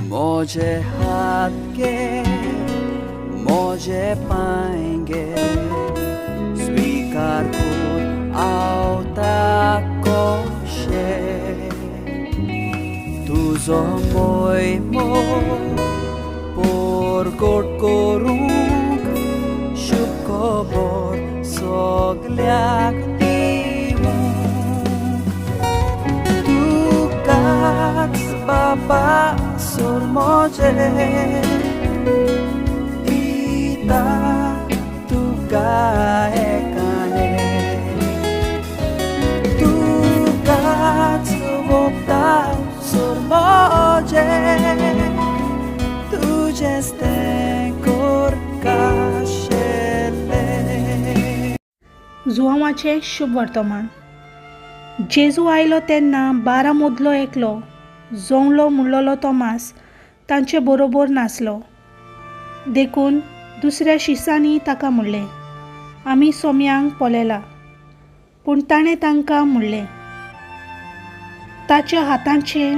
मोजे हाथ के मोजे पाएंगे स्वीकार कर आवता कोशे तुझो मोयमो पोरगोट करूंक शुभ खबर सगल्याक Baba sur moje ita tu gaekane tu gat vopta sur moje tu jeste kor kashele जुआंवाचे शुभ वर्तमान जेजू आयलो तेन्ना 12 मदलो एकलो जोंगलो म्हणलोलो तोमास तांचे बरोबर नासलो. देखून दुसऱ्या शिसांनी ताका म्हणलें, आमी सोम्यांक पळयलां. पूण ताणें तांकां म्हणलें, ताच्या हातांचे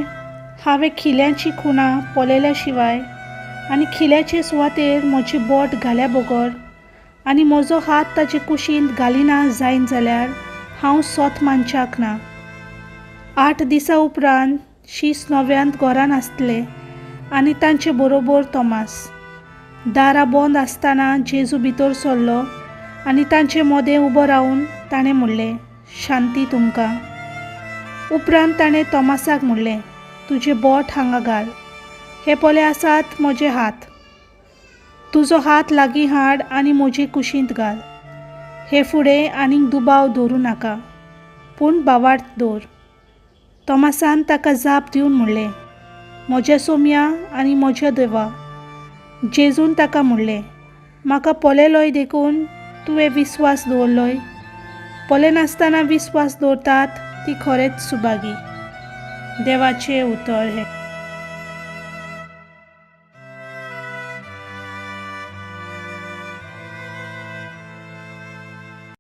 हांवें खिल्यांची खुणां पळयल्या शिवाय आनी खिल्याचे सुवातेर म्हजें बोट घाल्या बगर आनी म्हजो हात ताचे कुशींत घालिना जायन जाल्यार हांव सोत मानच्याक ना. 8 दिसां उपरांत शीस 9व्यांत घरान आसतले आनी तांचे बरोबर तोमास. दारां बंद आसतना जेजू भितर सरलो आनी तांचे मोदें उबो रावन ताणें म्हणलें, शांती तुमकां. उपरांत ताणें तोमासाक म्हणलें, तुजें बोट हांगा घाल. हे पळय आसात म्हजे हात. तुजो हात लागीं हाड आनी म्हजे कुशींत घाल. हे फुडें आनीक दुबाव दवरूं नाका, पूण बावार्थ दवर. तोमासान ताका जाप दिवन म्हणलें, म्हज्या सोम्या आनी म्हज्या देवा. जेजून ताका म्हणलें, म्हाका पळयलोय देखून तुवें विस्वास दवरलोय. पळयनासतना विस्वास दवरतात ती खरेंच सुभागी. देवाचें उतर हें.